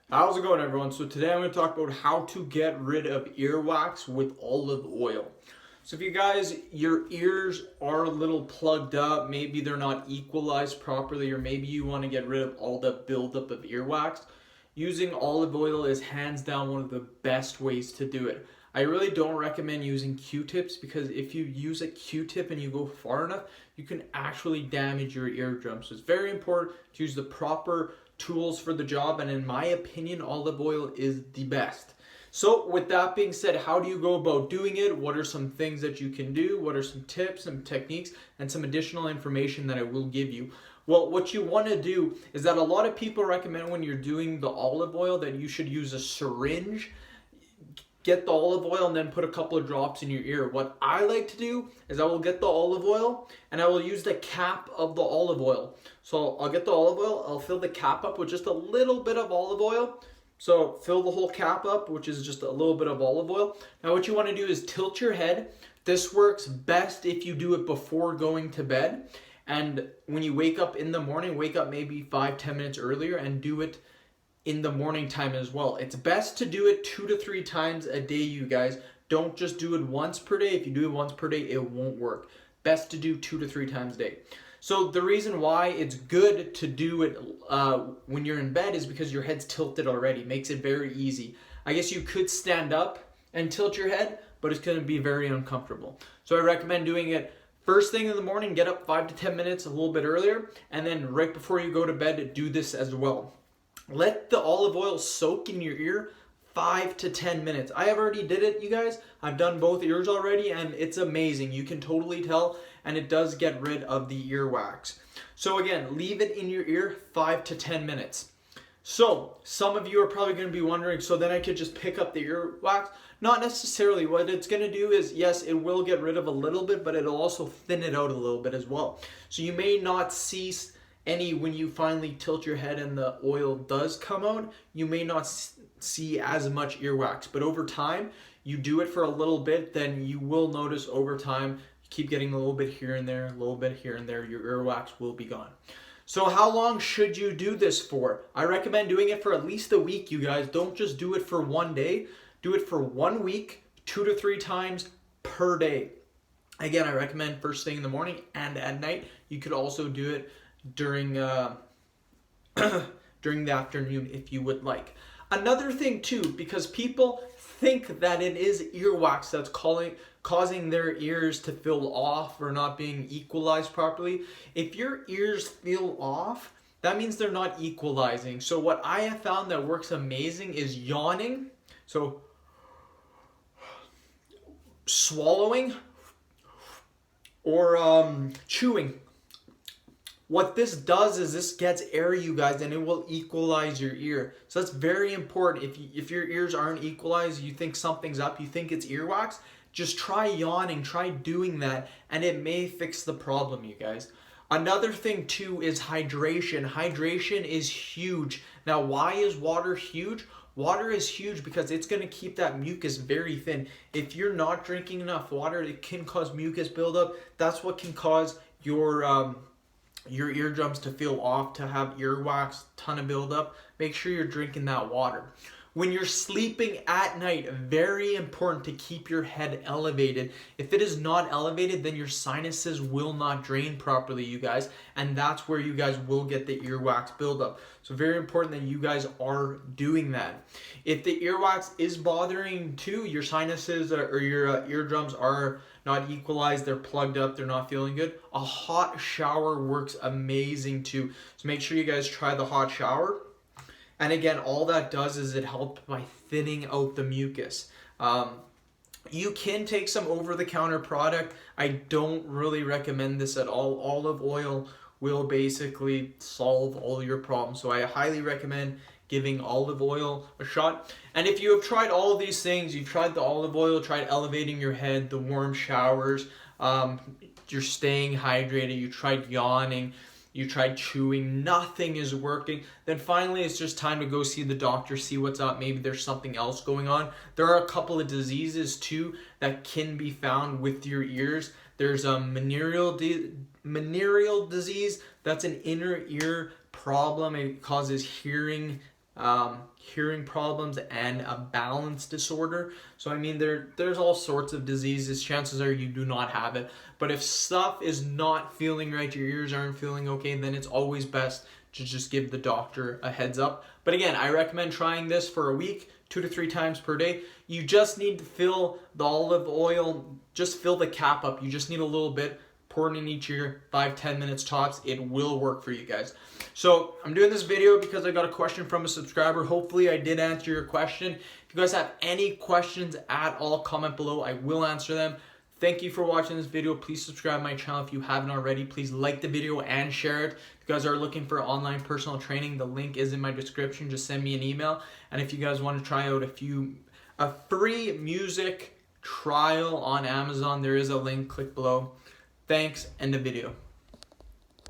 How's it going, everyone? So today I'm going to talk about how to get rid of earwax with olive oil. So if you guys, your ears are a little plugged up, maybe they're not equalized properly, or maybe you want to get rid of all the buildup of earwax, using olive oil is hands down one of the best ways to do it. I really don't recommend using Q-tips because if you use a Q-tip and you go far enough, you can actually damage your eardrums. So it's very important to use the proper tools for the job, and in my opinion, olive oil is the best. So with that being said, how do you go about doing it? What are some things that you can do? What are some tips, some techniques, and some additional information that I will give you? Well, what you want to do is that a lot of people recommend when you're doing the olive oil that you should use a syringe. Get the olive oil and then put a couple of drops in your ear. What I like to do is I will get the olive oil and I will use the cap of the olive oil. So I'll get the olive oil, I'll fill the cap up with just a little bit of olive oil. So fill the whole cap up, which is just a little bit of olive oil. Now what you want to do is tilt your head. This works best if you do it before going to bed. And when you wake up in the morning, wake up maybe 5-10 minutes earlier and do it in the morning time as well. It's best to do it 2 to 3 times a day, you guys. Don't just do it once per day. If you do it once per day, it won't work. Best to do 2 to 3 times a day. So the reason why it's good to do it when you're in bed is because your head's tilted already. Makes it very easy. I guess you could stand up and tilt your head, but it's going to be very uncomfortable. So I recommend doing it first thing in the morning. Get up 5 to 10 minutes a little bit earlier, and then right before you go to bed, do this as well. Let the olive oil soak in your ear 5 to 10 minutes. I have already did it, you guys. I've done both ears already, and it's amazing. You can totally tell, and it does get rid of the earwax. So again, leave it in your ear 5 to 10 minutes. So some of you are probably going to be wondering, so then I could just pick up the earwax? Not necessarily. What it's going to do is, yes, it will get rid of a little bit, but it'll also thin it out a little bit as well. So you may not see any, when you finally tilt your head and the oil does come out, you may not see as much earwax. But over time, you do it for a little bit, then you will notice over time, you keep getting a little bit here and there, a little bit here and there, your earwax will be gone. So how long should you do this for? I recommend doing it for at least a week, you guys. Don't just do it for one day. Do it for 1 week, 2 to 3 times per day. Again, I recommend first thing in the morning and at night. You could also do it during during the afternoon if you would like. Another thing too, because people think that it is earwax that's causing their ears to feel off or not being equalized properly. If your ears feel off, that means they're not equalizing. So what I have found that works amazing is yawning. So swallowing or chewing. What this does is this gets air, you guys, and it will equalize your ear. So that's very important. If your ears aren't equalized, you think something's up, you think it's earwax, just try yawning, try doing that, and it may fix the problem, you guys. Another thing too is hydration. Hydration is huge. Now, why is water huge? Water is huge because it's going to keep that mucus very thin. If you're not drinking enough water, it can cause mucus buildup. That's what can cause your eardrums to feel off, to have earwax, ton of buildup. Make sure you're drinking that water. When you're sleeping at night, very important to keep your head elevated. If it is not elevated, then your sinuses will not drain properly, you guys, and that's where you guys will get the earwax buildup. So very important that you guys are doing that. If the earwax is bothering too, your sinuses or your eardrums are not equalized, they're plugged up, they're not feeling good, a hot shower works amazing too. So make sure you guys try the hot shower. And again, all that does is it helps by thinning out the mucus. You can take some over-the-counter product. I don't really recommend this at all. Olive oil will basically solve all your problems. So I highly recommend giving olive oil a shot. And if you have tried all of these things, you've tried the olive oil, tried elevating your head, the warm showers, you're staying hydrated, you tried yawning, you tried chewing, nothing is working, then finally it's just time to go see the doctor, see what's up. Maybe there's something else going on. There are a couple of diseases too that can be found with your ears. There's a venereal disease. That's an inner ear problem. It causes hearing hearing problems, and a balance disorder. So I mean, there's all sorts of diseases. Chances are you do not have it. But if stuff is not feeling right, your ears aren't feeling okay, then it's always best to just give the doctor a heads up. But again, I recommend trying this for a week, 2 to 3 times per day. You just need to fill the olive oil, just fill the cap up. You just need a little bit, pour it in each ear, 5-10 minutes tops. It will work for you guys. So I'm doing this video because I got a question from a subscriber. Hopefully I did answer your question. If you guys have any questions at all, comment below. I will answer them. Thank you for watching this video. Please subscribe to my channel if you haven't already. Please like the video and share it. If you guys are looking for online personal training, the link is in my description. Just send me an email. And if you guys want to try out a free music trial on Amazon, there is a link. Click below. Thanks. End the video.